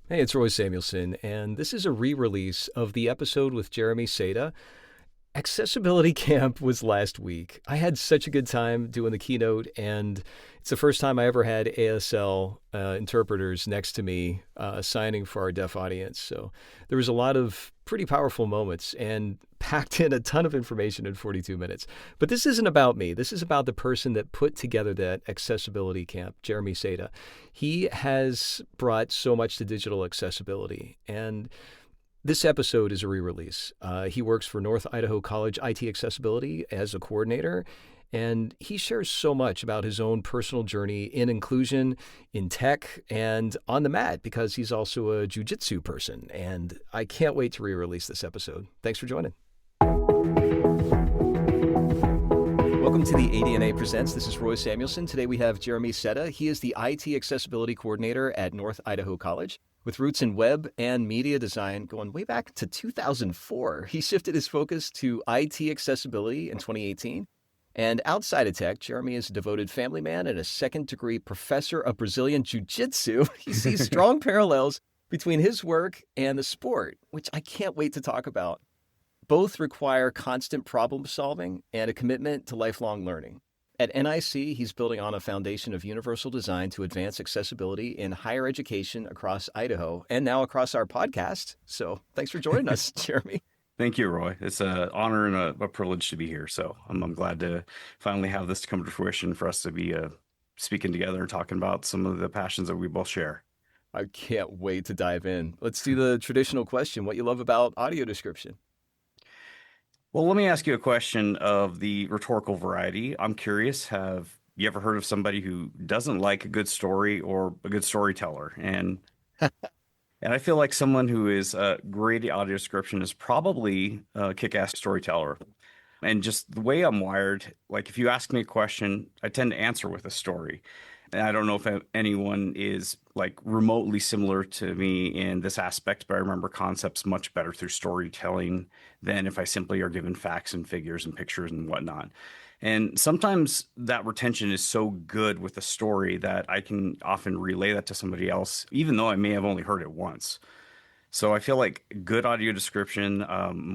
Hey, it's Roy Samuelson, and this is a re-release of the episode with Jeremy Seda. Accessibility Camp was last week. I had such a good time doing the keynote, and it's the first time I ever had ASL interpreters next to me signing for our deaf audience. So there was a lot of pretty powerful moments and packed in a ton of information in 42 minutes. But this isn't about me. This is about the person that put together that accessibility camp, Jeremy Seda. He has brought so much to digital accessibility, and this episode is a re-release. He works for North Idaho College IT Accessibility as a coordinator, and he shares so much about his own personal journey in inclusion, in tech, and on the mat because he's also a Jiu-Jitsu person. And I can't wait to re-release this episode. Thanks for joining. Welcome to the ADNA Presents. This is Roy Samuelson. Today we have Jeremy Seda. He is the IT Accessibility Coordinator at North Idaho College. With roots in web and media design going way back to 2004, he shifted his focus to IT accessibility in 2018. And outside of tech, Jeremy is a devoted family man and a second-degree professor of Brazilian Jiu-Jitsu. He sees strong parallels between his work and the sport, which I can't wait to talk about. Both require constant problem solving and a commitment to lifelong learning. At NIC, he's building on a foundation of universal design to advance accessibility in higher education across Idaho and now across our podcast. So thanks for joining us, Jeremy. Thank you, Roy. It's an honor and a privilege to be here. So I'm glad to finally have this come to fruition for us to be speaking together and talking about some of the passions that we both share. I can't wait to dive in. Let's do the traditional question, what you love about audio description. Well, let me ask you a question of the rhetorical variety. I'm curious, have you ever heard of somebody who doesn't like a good story or a good storyteller? And I feel like someone who is great at audio description is probably a kick-ass storyteller. And just the way I'm wired, like if you ask me a question, I tend to answer with a story. And I don't know if anyone is like remotely similar to me in this aspect, but I remember concepts much better through storytelling than if I simply are given facts and figures and pictures and whatnot. And sometimes that retention is so good with a story that I can often relay that to somebody else, even though I may have only heard it once. So I feel like good audio description,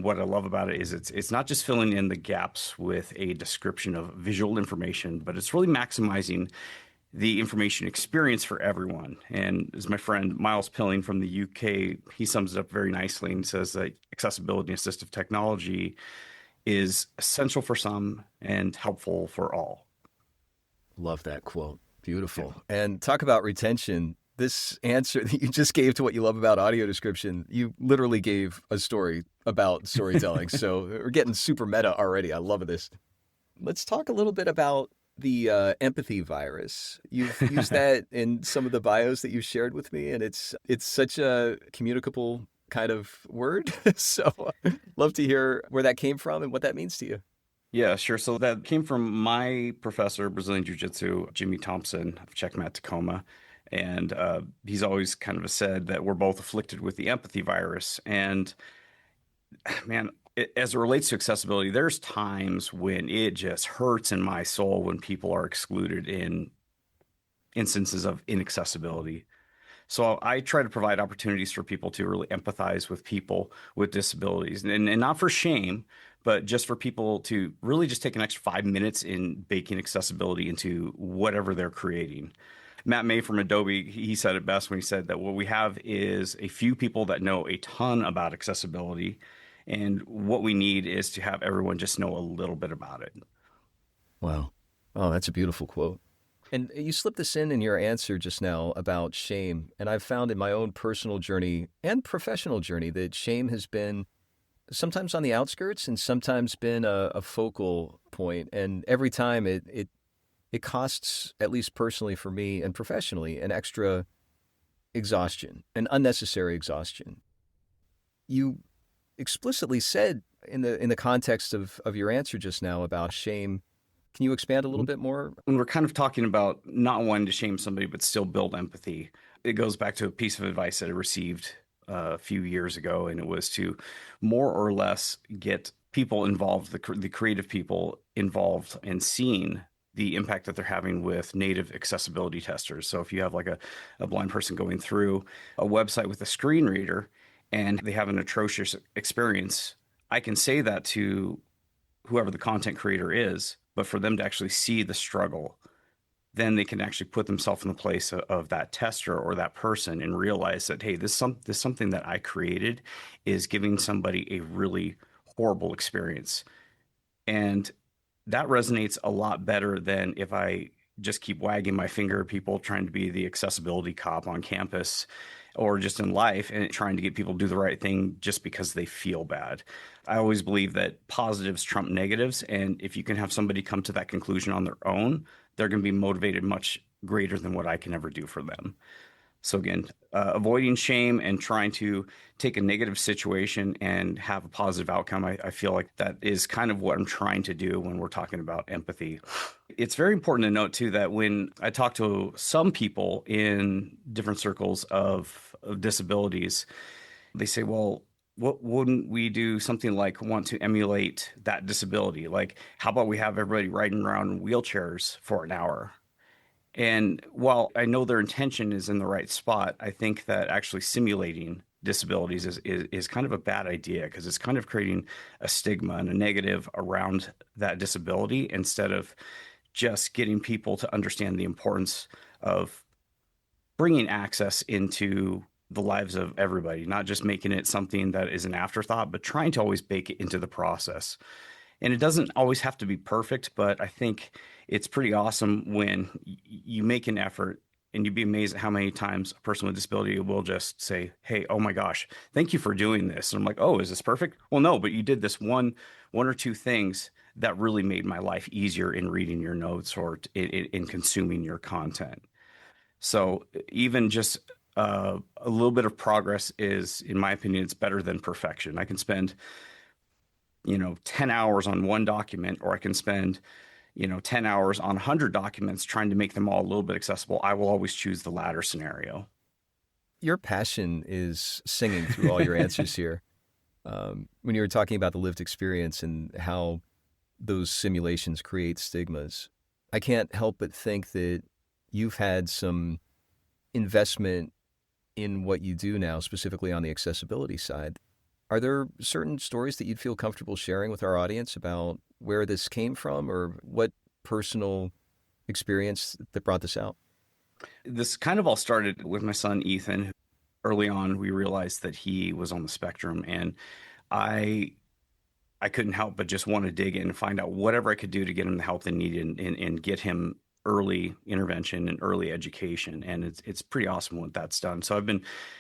what I love about it is it's not just filling in the gaps with a description of visual information, but it's really maximizing the information experience for everyone. And as my friend Miles Pilling from the UK, he sums it up very nicely and says that accessibility and assistive technology is essential for some and helpful for all. Love that quote. Beautiful. Yeah. And talk about retention. This answer that you just gave to what you love about audio description, you literally gave a story about storytelling. So we're getting super meta already. I love this. Let's talk a little bit about the empathy virus. You've used that in some of the bios that you've shared with me, and it's such a communicable kind of word. So love to hear where that came from and what that means to you. Yeah, sure. So that came from my professor of Brazilian Jiu-Jitsu, Jimmy Thompson of Checkmat Tacoma. And he's always kind of said that we're both afflicted with the empathy virus. And man, as it relates to accessibility, there's times when it just hurts in my soul when people are excluded in instances of inaccessibility. So I try to provide opportunities for people to really empathize with people with disabilities, and not for shame, but just for people to really just take an extra 5 minutes in baking accessibility into whatever they're creating. Matt May from Adobe, he said it best when he said that what we have is a few people that know a ton about accessibility, and what we need is to have everyone just know a little bit about it. Wow. Oh, that's a beautiful quote. And you slipped this in your answer just now about shame. And I've found in my own personal journey and professional journey that shame has been sometimes on the outskirts and sometimes been a focal point. And every time it costs, at least personally for me and professionally, an extra exhaustion, an unnecessary exhaustion. You explicitly said in the context of your answer just now about shame. Can you expand a little bit more? When we're kind of talking about not wanting to shame somebody, but still build empathy, it goes back to a piece of advice that I received a few years ago, and it was to more or less get people involved, the creative people involved and seen the impact that they're having with native accessibility testers. So if you have like a blind person going through a website with a screen reader and they have an atrocious experience, I can say that to whoever the content creator is, but for them to actually see the struggle, then they can actually put themselves in the place of that tester or that person and realize that, hey, this something that I created is giving somebody a really horrible experience. And that resonates a lot better than if I just keep wagging my finger at people trying to be the accessibility cop on campus or just in life and trying to get people to do the right thing just because they feel bad. I always believe that positives trump negatives. And if you can have somebody come to that conclusion on their own, they're going to be motivated much greater than what I can ever do for them. So again, avoiding shame and trying to take a negative situation and have a positive outcome, I feel like that is kind of what I'm trying to do when we're talking about empathy. It's very important to note too that when I talk to some people in different circles of disabilities, they say, well, what wouldn't we do something like want to emulate that disability? Like, how about we have everybody riding around in wheelchairs for an hour? And while I know their intention is in the right spot, I think that actually simulating disabilities is kind of a bad idea because it's kind of creating a stigma and a negative around that disability instead of just getting people to understand the importance of bringing access into the lives of everybody, not just making it something that is an afterthought, but trying to always bake it into the process. And it doesn't always have to be perfect, but I think it's pretty awesome when you make an effort and you'd be amazed at how many times a person with disability will just say, hey, oh my gosh, thank you for doing this. And I'm like, oh, is this perfect? Well, no, but you did this one or two things that really made my life easier in reading your notes or in consuming your content. So even just a little bit of progress is, in my opinion, it's better than perfection. I can spend 10 hours on one document, or I can spend 10 hours on 100 documents trying to make them all a little bit accessible. I will always choose the latter scenario. Your passion is singing through all your answers here. When you were talking about the lived experience and how those simulations create stigmas, I can't help but think that you've had some investment in what you do now, specifically on the accessibility side. Are there certain stories that you'd feel comfortable sharing with our audience about where this came from or what personal experience that brought this out? This kind of all started with my son, Ethan. Early on, we realized that he was on the spectrum, and I I couldn't help but just want to dig in and find out whatever I could do to get him the help they needed and get him early intervention and early education. And it's pretty awesome what that's done. So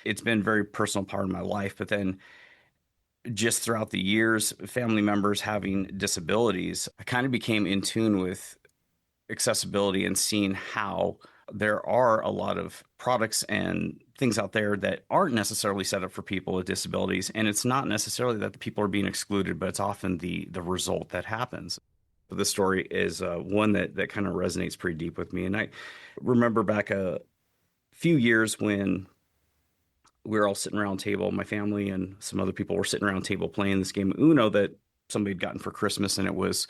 it's been a very personal part of my life. But then just throughout the years, family members having disabilities, I kind of became in tune with accessibility and seeing how there are a lot of products and things out there that aren't necessarily set up for people with disabilities. And it's not necessarily that the people are being excluded, but it's often the result that happens. This story is one that kind of resonates pretty deep with me. And I remember back a few years when we were all sitting around a table, my family and some other people were sitting around a table playing this game of Uno that somebody had gotten for Christmas. And it was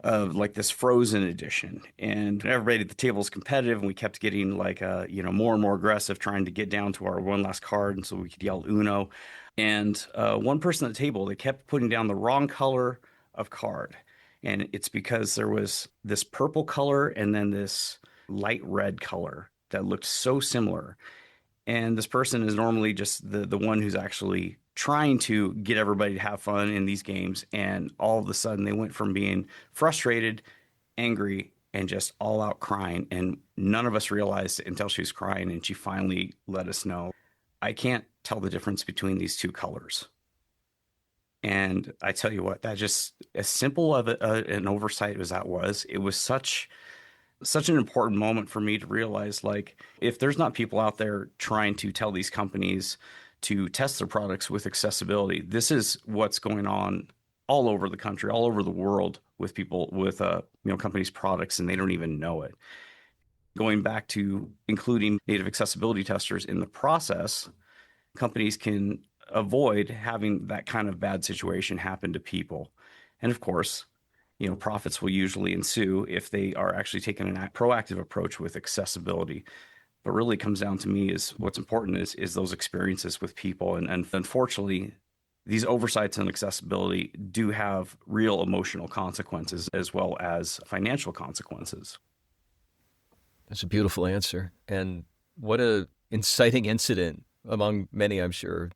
like this frozen edition, and everybody at the table is competitive, and we kept getting like more and more aggressive trying to get down to our one last card, and so we could yell Uno. And one person at the table, they kept putting down the wrong color of card, and it's because there was this purple color and then this light red color that looked so similar. And this person is normally just the one who's actually trying to get everybody to have fun in these games. And all of a sudden, they went from being frustrated, angry, and just all out crying. And none of us realized it until she was crying. And she finally let us know, I can't tell the difference between these two colors. And I tell you what, that just as simple of an oversight as that was, it was such an important moment for me to realize, like, if there's not people out there trying to tell these companies to test their products with accessibility, this is what's going on all over the country, all over the world with people with companies' products, and they don't even know it. Going back to including native accessibility testers in the process, companies can avoid having that kind of bad situation happen to people. And of course, profits will usually ensue if they are actually taking a proactive approach with accessibility. But really comes down to me is what's important is those experiences with people. And unfortunately, these oversights on accessibility do have real emotional consequences as well as financial consequences. That's a beautiful answer. And what a inciting incident among many, I'm sure,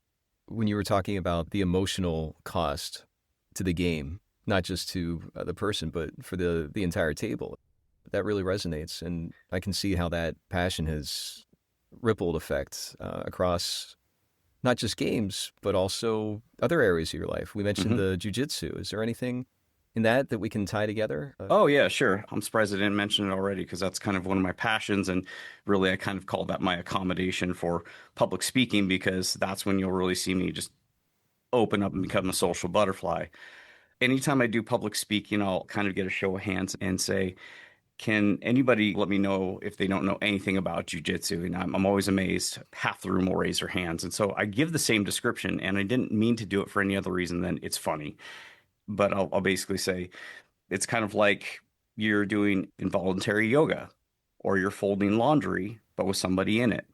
when you were talking about the emotional cost to the game, not just to the person, but for the entire table. That really resonates. And I can see how that passion has rippled effects across not just games, but also other areas of your life. We mentioned Hmm. the Jiu-Jitsu. Is there anything in that we can tie together? Oh, yeah, sure. I'm surprised I didn't mention it already because that's kind of one of my passions. And really, I kind of call that my accommodation for public speaking because that's when you'll really see me just open up and become a social butterfly. Anytime I do public speaking, I'll kind of get a show of hands and say, can anybody let me know if they don't know anything about jujitsu? And I'm always amazed. Half the room will raise their hands. And so I give the same description, and I didn't mean to do it for any other reason than it's funny. But I'll basically say it's kind of like you're doing involuntary yoga or you're folding laundry, but with somebody in it.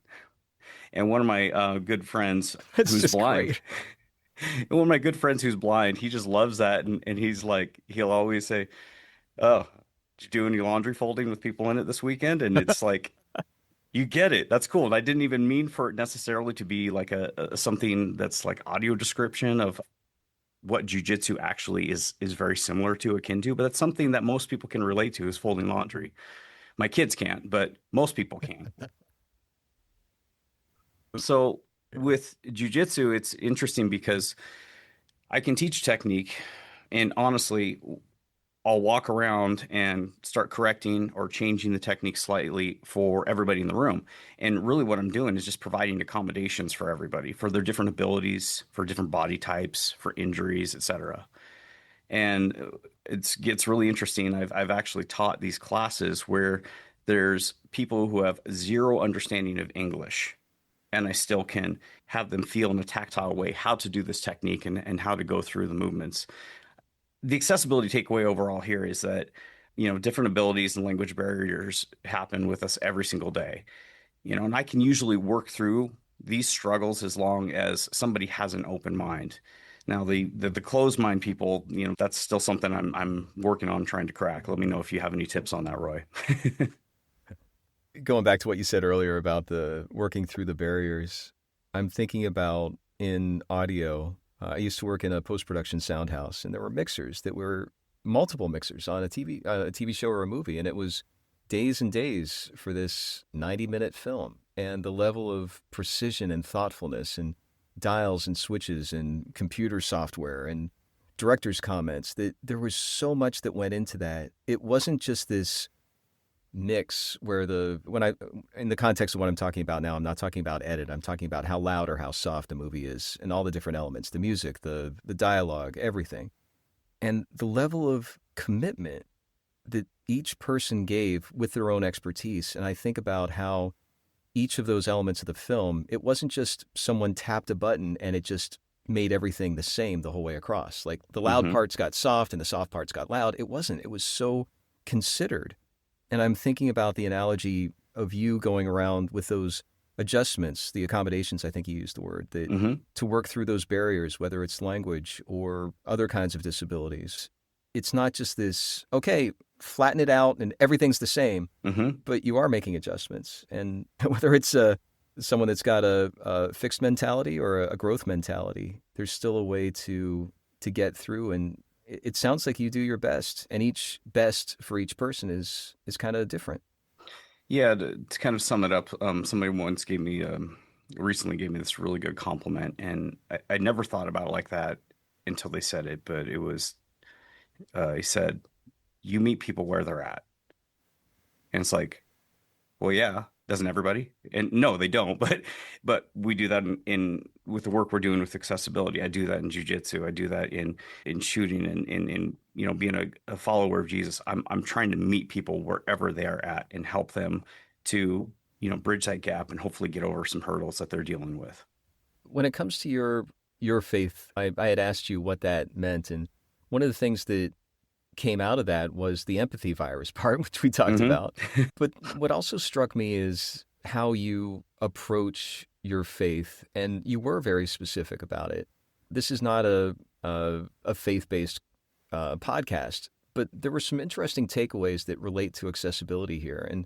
And one of my good friends It's who's just blind, great. and one of my good friends who's blind, he just loves that. And he's like, he'll always say, oh, did you do any laundry folding with people in it this weekend? And it's like, you get it. That's cool. And I didn't even mean for it necessarily to be like a something that's like audio description of what jujitsu actually is very similar to, akin to, but it's something that most people can relate to is folding laundry. My kids can't, but most people can. So with jujitsu, it's interesting because I can teach technique, and honestly, I'll walk around and start correcting or changing the technique slightly for everybody in the room. And really, what I'm doing is just providing accommodations for everybody for their different abilities, for different body types, for injuries, etc. And it gets really interesting. I've actually taught these classes where there's people who have zero understanding of English, and I still can have them feel in a tactile way how to do this technique and how to go through the movements. The accessibility takeaway overall here is that different abilities and language barriers happen with us every single day, and I can usually work through these struggles as long as somebody has an open mind. Now the closed mind people, that's still something I'm working on trying to crack. Let me know if you have any tips on that, Roy. Going back to what you said earlier about the working through the barriers, I'm thinking about in audio. I used to work in a post-production sound house, and there were mixers that were multiple mixers on a TV show or a movie, and it was days and days for this 90-minute film. And the level of precision and thoughtfulness and dials and switches and computer software and director's comments, that there was so much that went into that. It wasn't just this mix where when I in the context of what I'm talking about now, I'm not talking about edit. I'm talking about how loud or how soft the movie is and all the different elements, the music, the dialogue, everything. And the level of commitment that each person gave with their own expertise. And I think about how each of those elements of the film, it wasn't just someone tapped a button and it just made everything the same the whole way across. Like the loud Hmm. parts got soft and the soft parts got loud. It wasn't. It was so considered. And I'm thinking about the analogy of you going around with those adjustments, the accommodations, I think you used the word, that Hmm. to work through those barriers, whether it's language or other kinds of disabilities. It's not just this, okay, flatten it out and everything's the same, Hmm. but you are making adjustments. And whether it's someone that's got a fixed mentality or a growth mentality, there's still a way to get through. And it sounds like you do your best, and each best for each person is kind of different. Yeah, to kind of sum it up, somebody once recently gave me this really good compliment, and I never thought about it like that until they said it, but he said, you meet people where they're at. And it's like, well, yeah, doesn't everybody? And no, they don't. But we do that in with the work we're doing with accessibility. I do that in jujitsu. I do that in shooting and in being a follower of Jesus. I'm trying to meet people wherever they are at and help them to bridge that gap and hopefully get over some hurdles that they're dealing with. When it comes to your faith, I had asked you what that meant, and one of the things that came out of that was the empathy virus part, which we talked Hmm. about. But what also struck me is how you approach your faith, and you were very specific about it. This is not a faith based podcast, but there were some interesting takeaways that relate to accessibility here. And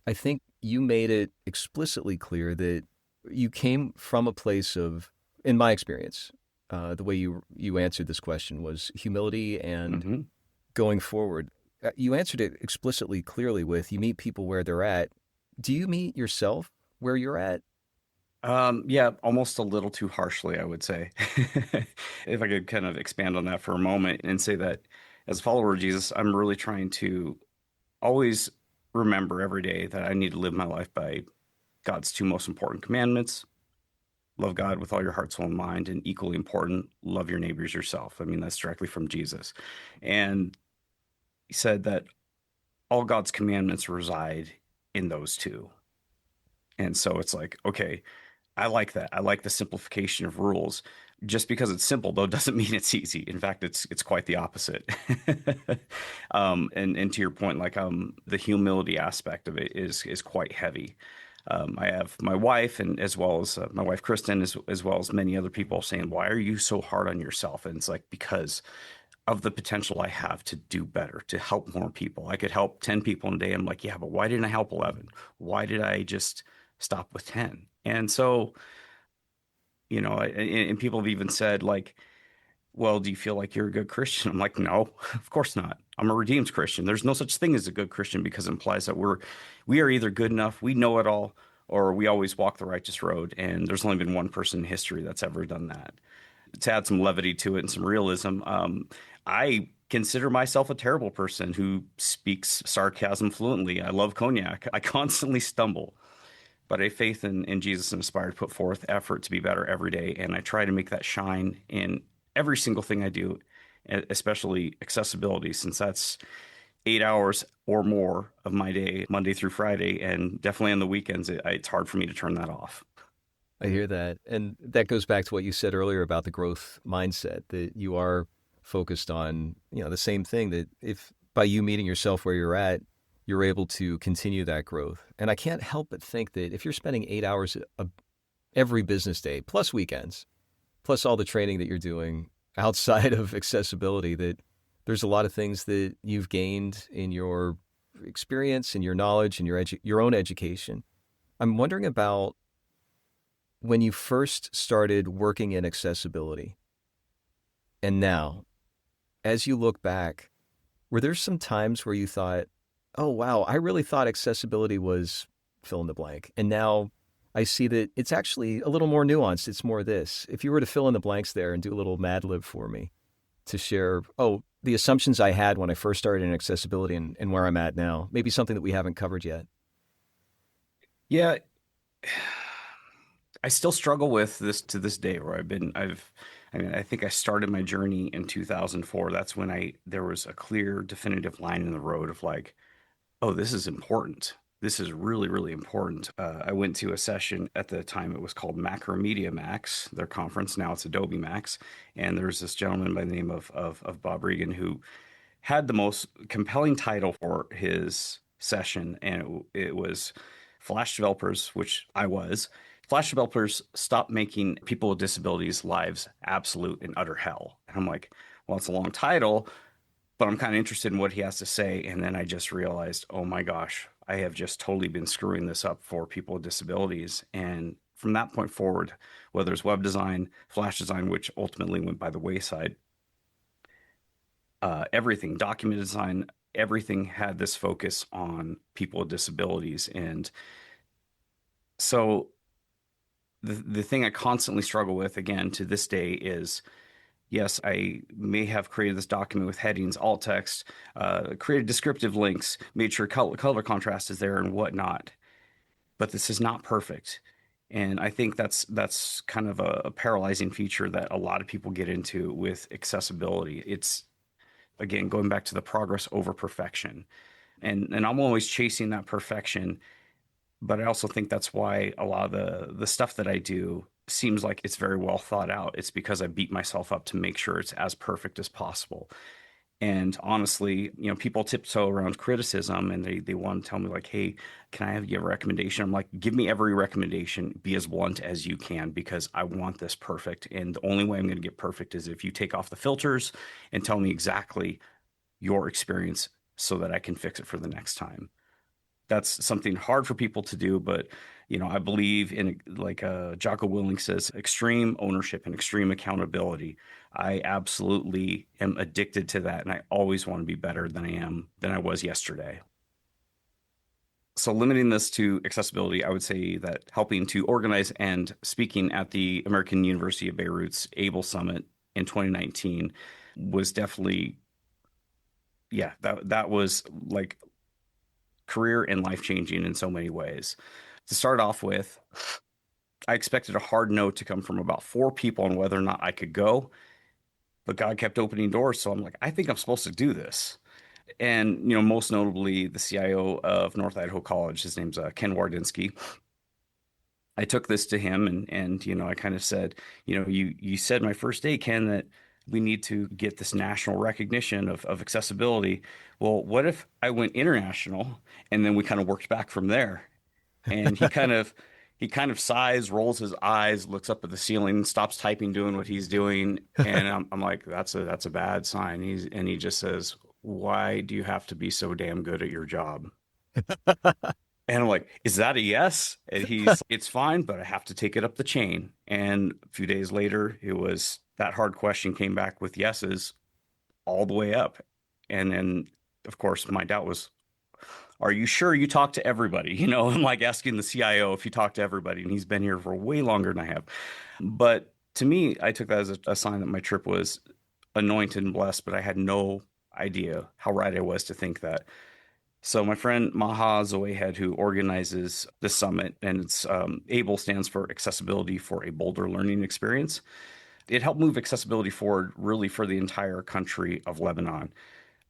I think you made it explicitly clear that you came from a place of, in my experience, the way you answered this question was humility and Hmm. going forward. You answered it explicitly clearly with you meet people where they're at. Do you meet yourself where you're at? Yeah, almost a little too harshly, I would say. If I could kind of expand on that for a moment and say that as a follower of Jesus, I'm really trying to always remember every day that I need to live my life by God's two most important commandments: love God with all your heart, soul, and mind, and equally important, love your neighbors yourself. I mean, that's directly from Jesus. And he said that all God's commandments reside in those two. And so it's like, okay, I like that. I like the simplification of rules. Just because it's simple, though, doesn't mean it's easy. In fact, it's quite the opposite. And to your point, like the humility aspect of it is quite heavy. I have my wife, and as well as my wife Kristen, as well as many other people saying, "Why are you so hard on yourself?" And it's like, because of the potential I have to do better, to help more people. I could help 10 people in a day. I'm like, yeah, but why didn't I help 11? Why did I just stop with 10? And so, and people have even said, like, well, do you feel like you're a good Christian? I'm like, no, of course not. I'm a redeemed Christian. There's no such thing as a good Christian, because it implies that we are either good enough, we know it all, or we always walk the righteous road. And there's only been one person in history that's ever done that. To add some levity to it and some realism, I consider myself a terrible person who speaks sarcasm fluently. I love cognac. I constantly stumble, but I have faith in Jesus and aspire to put forth effort to be better every day. And I try to make that shine in every single thing I do, especially accessibility, since that's 8 hours or more of my day, Monday through Friday. And definitely on the weekends, it's hard for me to turn that off. I hear that. And that goes back to what you said earlier about the growth mindset that you are focused on, the same thing that if by you meeting yourself where you're at, you're able to continue that growth. And I can't help but think that if you're spending 8 hours every business day, plus weekends, plus all the training that you're doing outside of accessibility, that there's a lot of things that you've gained in your experience and your knowledge and your own education. I'm wondering about when you first started working in accessibility and now, as you look back, were there some times where you thought, oh, wow, I really thought accessibility was fill in the blank. And now I see that it's actually a little more nuanced. It's more this. If you were to fill in the blanks there and do a little Mad Lib for me to share, oh, the assumptions I had when I first started in accessibility and where I'm at now, maybe something that we haven't covered yet. Yeah, I still struggle with this to this day, where I mean, I think I started my journey in 2004. That's when there was a clear, definitive line in the road of like, oh, this is important. This is really, really important. I went to a session at the time. It was called Macromedia Max, their conference. Now it's Adobe Max. And there's this gentleman by the name of Bob Regan, who had the most compelling title for his session. And it was Flash Developers, which I was. Flash developers stop making people with disabilities' lives absolute and utter hell. And I'm like, well, it's a long title, but I'm kind of interested in what he has to say. And then I just realized, oh my gosh, I have just totally been screwing this up for people with disabilities. And from that point forward, whether it's web design, flash design, which ultimately went by the wayside, everything, document design, everything had this focus on people with disabilities. And so the thing I constantly struggle with, again, to this day, is yes, I may have created this document with headings, alt text, created descriptive links, made sure color contrast is there and whatnot, but this is not perfect. And I think that's kind of a paralyzing feature that a lot of people get into with accessibility. It's, again, going back to the progress over perfection. And I'm always chasing that perfection, but I also think that's why a lot of the stuff that I do seems like it's very well thought out. It's because I beat myself up to make sure it's as perfect as possible. And honestly, people tiptoe around criticism and they want to tell me like, hey, can I have you a recommendation? I'm like, give me every recommendation, be as blunt as you can, because I want this perfect. And the only way I'm going to get perfect is if you take off the filters and tell me exactly your experience so that I can fix it for the next time. That's something hard for people to do, but I believe in, like Jocko Willink says, extreme ownership and extreme accountability. I absolutely am addicted to that, and I always want to be better than I was yesterday. So limiting this to accessibility, I would say that helping to organize and speaking at the American University of Beirut's ABLE Summit in 2019 was definitely, yeah, that was like career and life changing in so many ways. To start off with, I expected a hard no to come from about four people on whether or not I could go, but God kept opening doors. So I'm like, I think I'm supposed to do this. And, most notably, the CIO of North Idaho College, his name's Ken Wardynski. I took this to him and I kind of said, you said my first day, Ken, that we need to get this national recognition of accessibility. Well, what if I went international and then we kind of worked back from there? And he kind of sighs, rolls his eyes, looks up at the ceiling, stops typing, doing what he's doing, and I'm like, that's a bad sign. He just says, "Why do you have to be so damn good at your job?" And I'm like, "Is that a yes?" And it's fine, but I have to take it up the chain. And a few days later, it was that hard question came back with yeses all the way up. And then, of course, my doubt was, are you sure you talked to everybody? I'm like asking the CIO if he talked to everybody, and he's been here for way longer than I have. But to me, I took that as a sign that my trip was anointed and blessed, but I had no idea how right I was to think that. So my friend Maha Zoehead, who organizes the summit, and it's ABLE stands for Accessibility for a Bolder Learning Experience. It helped move accessibility forward really for the entire country of Lebanon.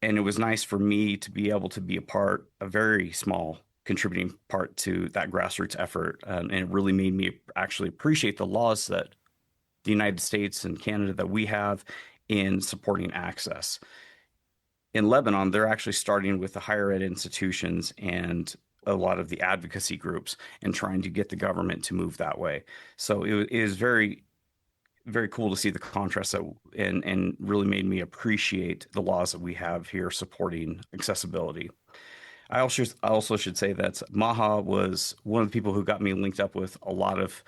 And it was nice for me to be able to be a very small contributing part to that grassroots effort. And it really made me actually appreciate the laws that the United States and Canada that we have in supporting access. In Lebanon, they're actually starting with the higher ed institutions and a lot of the advocacy groups and trying to get the government to move that way. So it is very, very cool to see the contrast that and really made me appreciate the laws that we have here supporting accessibility. I also should say that Maha was one of the people who got me linked up with a lot of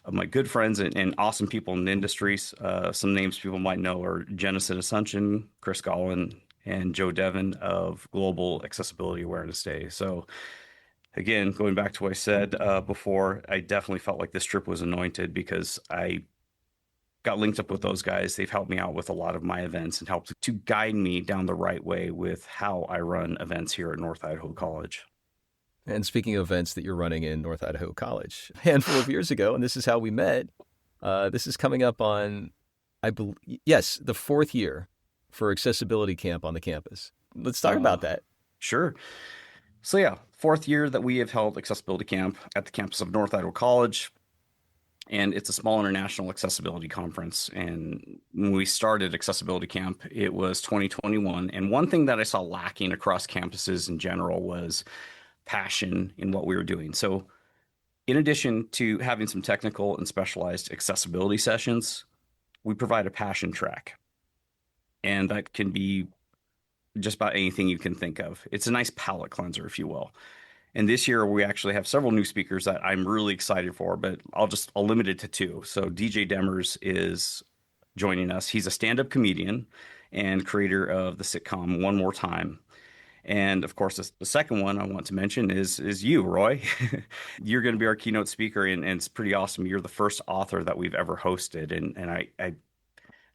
my good friends and awesome people in the industries. Some names people might know are Jenna Assumption, Chris Gollin, and Joe Devon of Global Accessibility Awareness Day. So again, going back to what I said before, I definitely felt like this trip was anointed because I got linked up with those guys. They've helped me out with a lot of my events and helped to guide me down the right way with how I run events here at North Idaho College. And speaking of events that you're running in North Idaho College, a handful of years ago, and this is how we met. This is coming up on, I believe, yes, the fourth year for Accessibility Camp on the campus. Let's talk about that. Sure. So yeah, fourth year that we have held Accessibility Camp at the campus of North Idaho College. And it's a small international accessibility conference. And when we started Accessibility Camp, it was 2021. And one thing that I saw lacking across campuses in general was passion in what we were doing. So, in addition to having some technical and specialized accessibility sessions, we provide a passion track. And that can be just about anything you can think of. It's a nice palate cleanser, if you will. And this year we actually have several new speakers that I'm really excited for, but I'll limit it to two. So DJ Demers is joining us. He's a stand-up comedian and creator of the sitcom One More Time. And of course, the second one I want to mention is you, Roy. You're going to be our keynote speaker, and it's pretty awesome. You're the first author that we've ever hosted, and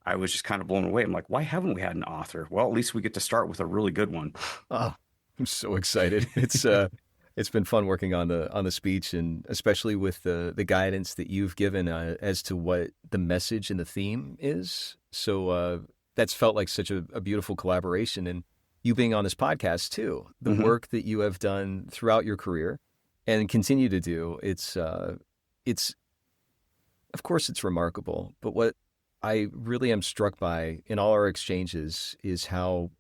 I was just kind of blown away. I'm like, why haven't we had an author? Well, at least we get to start with a really good one. Oh, I'm so excited. It's been fun working on the speech, and especially with the guidance that you've given as to what the message and the theme is. So that's felt like such a beautiful collaboration, and you being on this podcast too. The work that you have done throughout your career and continue to do, it's of course it's remarkable. But what I really am struck by in all our exchanges is how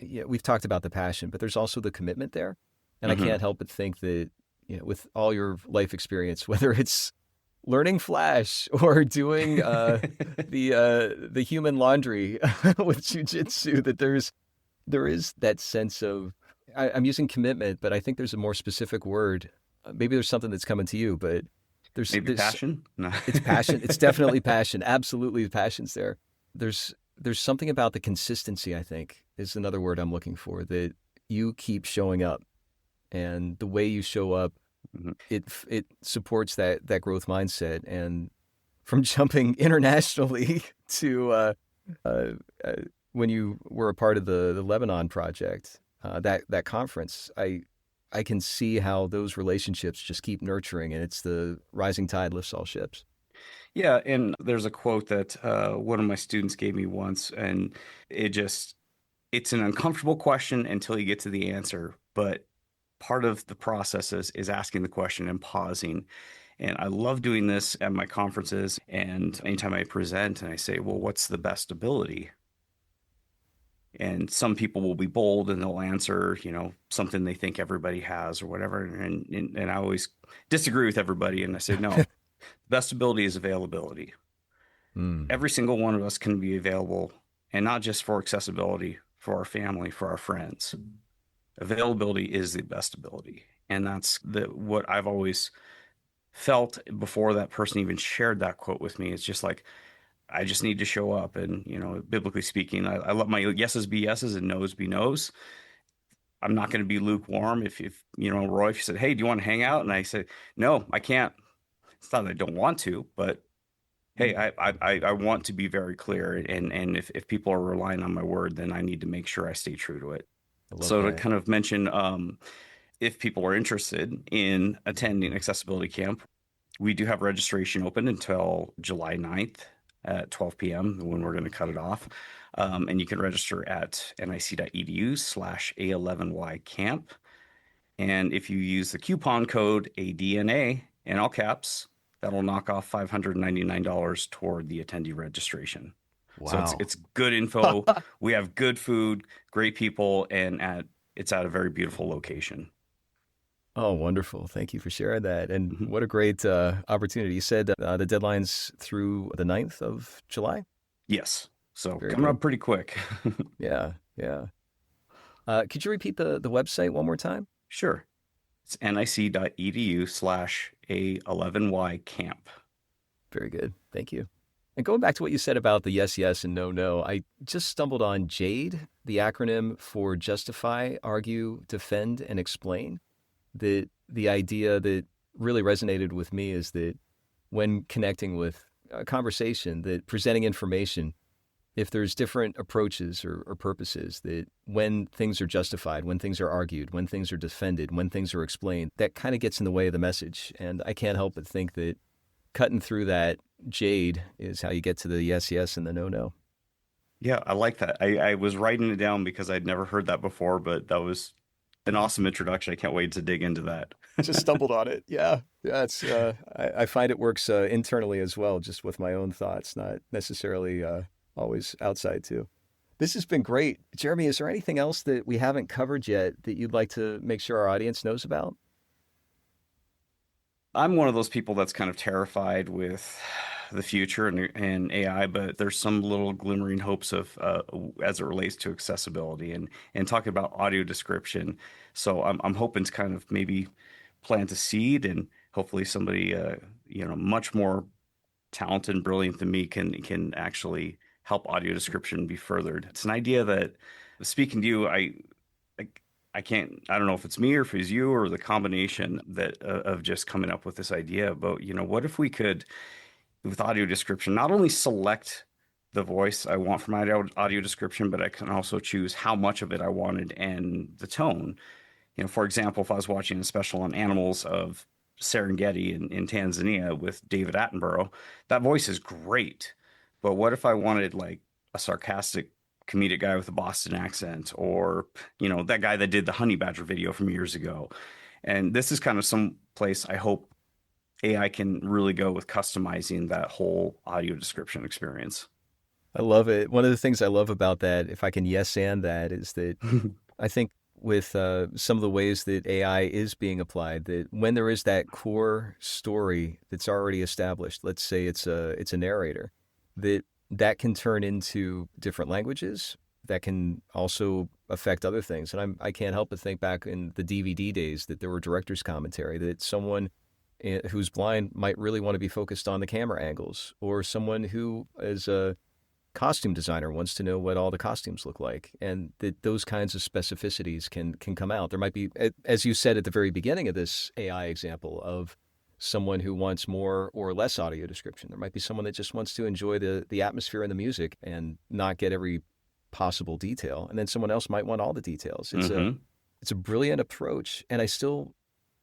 yeah, we've talked about the passion, but there's also the commitment there. And I Hmm. can't help but think that, with all your life experience, whether it's learning Flash or doing the human laundry with Jiu-Jitsu, that there is that sense of I'm using commitment, but I think there's a more specific word. Maybe there's something that's coming to you, but there's Maybe this passion? No. it's passion. It's definitely passion. Absolutely, the passion's there. There's something about the consistency. I think is another word I'm looking for. That you keep showing up, and the way you show up, Mhm. it supports that growth mindset. And from jumping internationally to uh, uh, when you were a part of the Lebanon project, that conference, I can see how those relationships just keep nurturing, and it's the rising tide lifts all ships. Yeah, and there's a quote that one of my students gave me once, and it just it's an uncomfortable question until you get to the answer, but part of the process is asking the question and pausing. And I love doing this at my conferences and anytime I present and I say, well, what's the best ability? And some people will be bold and they'll answer, something they think everybody has or whatever. And I always disagree with everybody. And I say, no, best ability is availability. Mm, Every single one of us can be available, and not just for accessibility, for our family, for our friends. Availability is the best ability. And that's what I've always felt before that person even shared that quote with me. It's just like, I just need to show up. And, biblically speaking, I let my yeses be yeses and noes be noes. I'm not going to be lukewarm. If Roy, if you said, hey, do you want to hang out? And I said, no, I can't. It's not that I don't want to, but hey, I want to be very clear. And if people are relying on my word, then I need to make sure I stay true to it. I love So to that. kind of mention, if people are interested in attending accessibility camp, we do have registration open until July 9th at 12 p.m. when we're going to cut it off. And you can register at nic.edu/A11Y camp. And if you use the coupon code ADNA in all caps, that'll knock off $599 toward the attendee registration. So it's Wow. it's good info. We have good food, great people, and it's at a very beautiful location. Oh, wonderful. Thank you for sharing that. And Mhm. what a great opportunity. You said the deadline's through the 9th of July? Yes. So Very coming good. up pretty quick. Yeah, yeah. Could you repeat the website one more time? Sure. It's nic.edu/A11Y camp. Very good. Thank you. And going back to what you said about the yes, yes, and no, no, I just stumbled on JADE, the acronym for justify, argue, defend, and explain. The idea that really resonated with me is that when connecting with a conversation, that presenting information, if there's different approaches or purposes, that when things are justified, when things are argued, when things are defended, when things are explained, that kind of gets in the way of the message. And I can't help but think that cutting through that jade is how you get to the yes, yes, and the no, no. Yeah, I like that. I was writing it down because I'd never heard that before, but that was an awesome introduction. I can't wait to dig into that. Just stumbled on it. Yeah. Yeah. I find it works internally as well, just with my own thoughts, not necessarily always outside too. This has been great. Jeremy, is there anything else that we haven't covered yet that you'd like to make sure our audience knows about? I'm one of those people that's kind of terrified with the future and AI, but there's some little glimmering hopes of as it relates to accessibility and talking about audio description. So I'm hoping to kind of maybe plant a seed and hopefully somebody much more talented and brilliant than me can actually help audio description be furthered. It's an idea that speaking to you, I, I can't, I don't know if it's me or if it's you or the combination that of just coming up with this idea about, what if we could, with audio description, not only select the voice I want for my audio description, but I can also choose how much of it I wanted and the tone. For example, if I was watching a special on animals of Serengeti in Tanzania with David Attenborough, that voice is great. But what if I wanted like a sarcastic comedic guy with a Boston accent or, that guy that did the Honey Badger video from years ago? And this is kind of some place I hope AI can really go with customizing that whole audio description experience. I love it. One of the things I love about that, if I can yes and that, is that I think with some of the ways that AI is being applied, that when there is that core story that's already established, let's say it's a narrator, that that can turn into different languages. That can also affect other things. And I can't help but think back in the DVD days that there were director's commentary that someone who's blind might really want to be focused on the camera angles, or someone who is a costume designer wants to know what all the costumes look like, and that those kinds of specificities can come out. There might be, as you said at the very beginning of this AI example, of someone who wants more or less audio description. There might be someone that just wants to enjoy the atmosphere and the music and not get every possible detail, and then someone else might want all the details. Hmm. It's a brilliant approach, and I still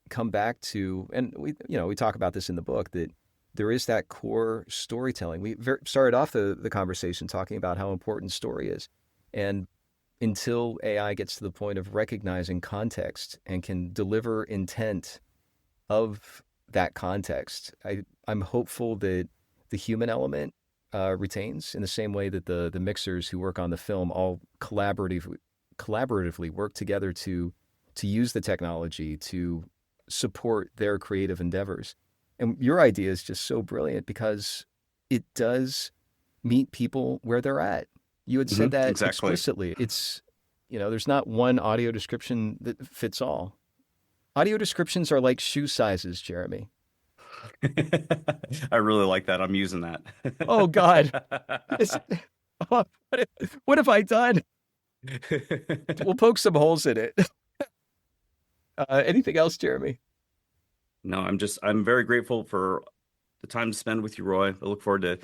come back to, and we talk about this in the book, that there is that core storytelling. We started off the conversation talking about how important story is. And until AI gets to the point of recognizing context and can deliver intent of that context, I'm hopeful that the human element retains, in the same way that the mixers who work on the film all collaboratively work together to use the technology to support their creative endeavors. And your idea is just so brilliant because it does meet people where they're at. You had said that Exactly. explicitly. There's not one audio description that fits all. Audio descriptions are like shoe sizes, Jeremy. I really like that. I'm using that. Oh, God. It's, what, what have I done? We'll poke some holes in it. Anything else, Jeremy? No, I'm very grateful for the time to spend with you, Roy. I look forward to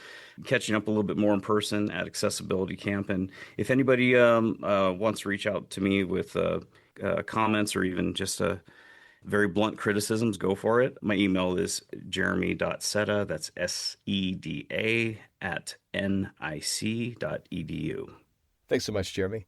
catching up a little bit more in person at Accessibility Camp. And if anybody wants to reach out to me with comments or even just very blunt criticisms, go for it. My email is jeremy.seta, that's SEDA, at nic.edu. Thanks so much, Jeremy.